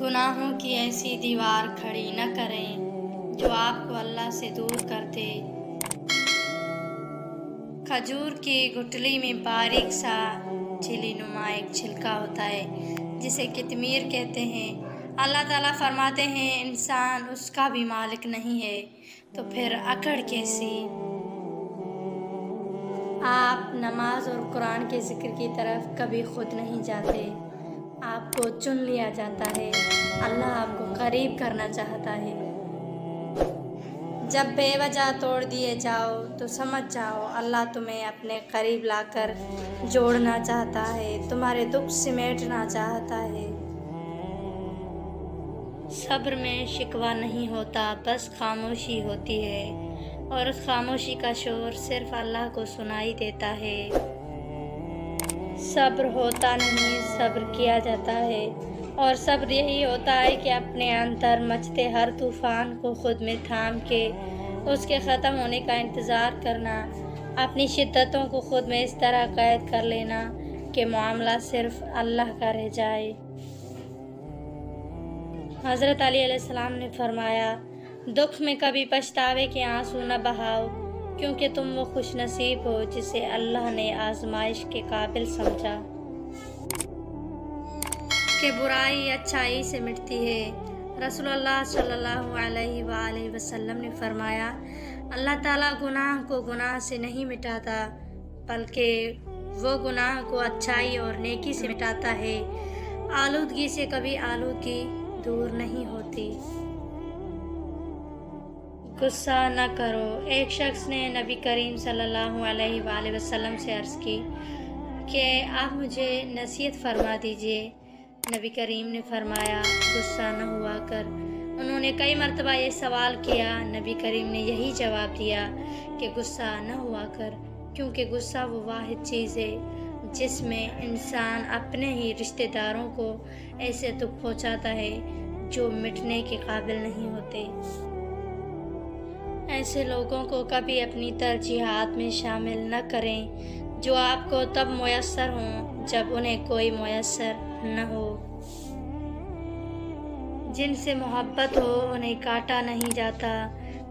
गुनाहों की ऐसी दीवार खड़ी न करें जो आपको अल्लाह से दूर कर दे। खजूर की गुठली में बारीक सा झिली नुमा एक छिलका होता है जिसे कितमीर कहते हैं। अल्लाह ताला फरमाते हैं इंसान उसका भी मालिक नहीं है, तो फिर अकड़ कैसी। आप नमाज और कुरान के ज़िक्र की तरफ कभी खुद नहीं जाते, आपको चुन लिया जाता है। अल्लाह आपको करीब करना चाहता है। जब बेवजह तोड़ दिए जाओ तो समझ जाओ अल्लाह तुम्हें अपने करीब लाकर जोड़ना चाहता है, तुम्हारे दुख सिमेटना चाहता है। सब्र में शिकवा नहीं होता, बस खामोशी होती है, और उस खामोशी का शोर सिर्फ अल्लाह को सुनाई देता है। सब्र होता नहीं, सब्र किया जाता है, और सब्र यही होता है कि अपने अंदर मचते हर तूफान को खुद में थाम के उसके ख़त्म होने का इंतज़ार करना, अपनी शिद्दतों को खुद में इस तरह कैद कर लेना कि मामला सिर्फ अल्लाह का रह जाए। हज़रत अली अलैहिस्सलाम ने फरमाया, दुख में कभी पछतावे के आंसू न बहाओ, क्योंकि तुम वो खुश नसीब हो जिसे अल्लाह ने आजमाइश के काबिल समझा। कि बुराई अच्छाई से मिटती है। रसूलुल्लाह सल्लल्लाहु अलैहि वसल्लम ने फरमाया, अल्लाह ताला गुनाह को गुनाह से नहीं मिटाता, बल्कि वो गुनाह को अच्छाई और नेकी से मिटाता है। आलूदगी से कभी आलूदगी दूर नहीं होती। गुस्सा न करो। एक शख्स ने नबी करीम सल्लल्लाहु अलैहि वसल्लम से अर्ज़ की कि आप मुझे नसीहत फरमा दीजिए। नबी करीम ने फरमाया, गुस्सा न हुआ कर। उन्होंने कई मरतबा ये सवाल किया, नबी करीम ने यही जवाब दिया कि गुस्सा न हुआ कर, क्योंकि गुस्सा वो वाहिद चीज़ है जिसमें इंसान अपने ही रिश्तेदारों को ऐसे दुख पहुंचाता है जो मिटने के काबिल नहीं होते। ऐसे लोगों को कभी अपनी तरजीहात में शामिल न करें जो आपको तब मुयस्सर हों जब उन्हें कोई मुयस्सर न हो। जिनसे मोहब्बत हो उन्हें काटा नहीं जाता,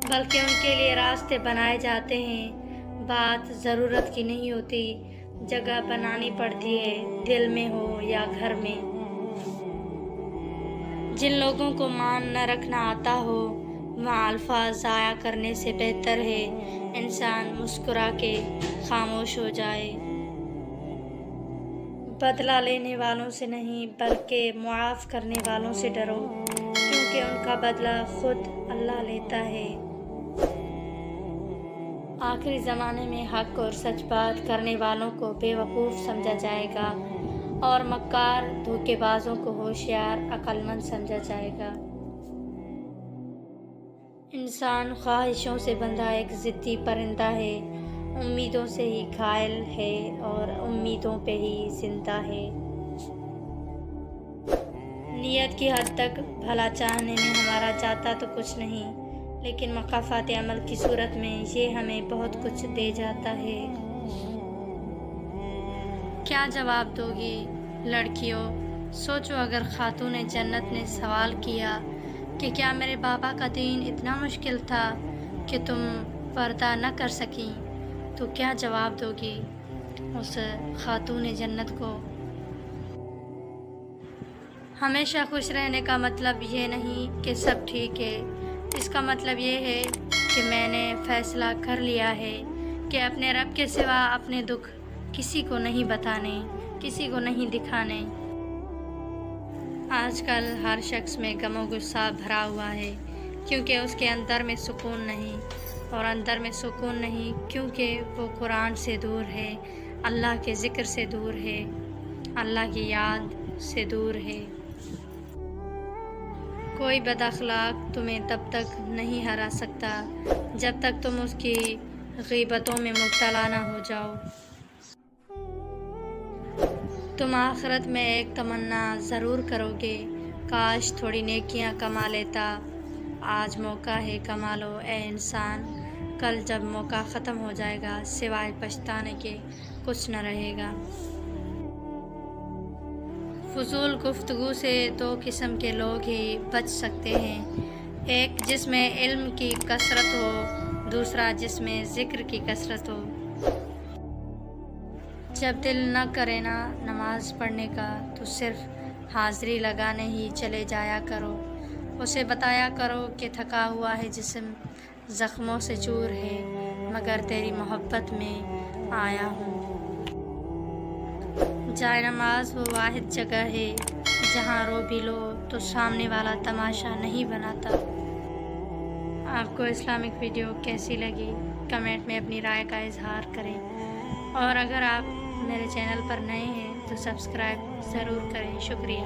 बल्कि उनके लिए रास्ते बनाए जाते हैं। बात ज़रूरत की नहीं होती, जगह बनानी पड़ती है, दिल में हो या घर में। जिन लोगों को मान न रखना आता हो वहाँ अल्फाज ज़ाया करने से बेहतर है इंसान मुस्कुरा के खामोश हो जाए। बदला लेने वालों से नहीं बल्कि मुआफ़ करने वालों से डरो, क्योंकि उनका बदला खुद अल्लाह लेता है। आखिरी ज़माने में हक़ और सच बात करने वालों को बेवकूफ़ समझा जाएगा और मक्कार धोखेबाजों को होशियार अक्लमंद समझा जाएगा। इंसान ख्वाहिशों से बंधा एक ज़िद्दी परिंदा है, उम्मीदों से ही घायल है और उम्मीदों पे ही जिंदा है। नियत की हद तक भला चाहने में हमारा जाता तो कुछ नहीं, लेकिन मकाफ़ात अमल की सूरत में ये हमें बहुत कुछ दे जाता है। क्या जवाब दोगी लड़कियों? सोचो, अगर खातून जन्नत ने सवाल किया कि क्या मेरे बाबा का दीन इतना मुश्किल था कि तुम पर्दा न कर सकी, तो क्या जवाब दोगी उस खातून जन्नत को? हमेशा खुश रहने का मतलब ये नहीं कि सब ठीक है। इसका मतलब ये है कि मैंने फ़ैसला कर लिया है कि अपने रब के सिवा अपने दुख किसी को नहीं बताने, किसी को नहीं दिखाने। आजकल हर शख्स में गमो गुस्सा भरा हुआ है, क्योंकि उसके अंदर में सुकून नहीं, और अंदर में सुकून नहीं क्योंकि वो कुरान से दूर है, अल्लाह के ज़िक्र से दूर है, अल्लाह की याद से दूर है। कोई बदअखलाक तुम्हें तब तक नहीं हरा सकता जब तक तुम उसकी ग़ीबतों में मुब्तला ना हो जाओ। तुम आखिरत में एक तमन्ना ज़रूर करोगे, काश थोड़ी नेकियां कमा लेता। आज मौका है, कमा लो ए इंसान, कल जब मौका ख़त्म हो जाएगा सिवाय पछताने के कुछ न रहेगा। फजूल गुफ्तगू से दो किस्म के लोग ही बच सकते हैं, एक जिसमें इल्म की कसरत हो, दूसरा जिसमें ज़िक्र की कसरत हो। जब दिल न करे ना नमाज पढ़ने का तो सिर्फ हाज़िरी लगाने ही चले जाया करो। उसे बताया करो कि थका हुआ है जिस्म, ज़ख्मों से चूर है, मगर तेरी मोहब्बत में आया हूँ। जाए नमाज वो वाहिद जगह है जहाँ रो भी लो तो सामने वाला तमाशा नहीं बनाता। आपको इस्लामिक वीडियो कैसी लगी कमेंट में अपनी राय का इजहार करें, और अगर आप मेरे चैनल पर नए हैं तो सब्सक्राइब ज़रूर करें। शुक्रिया।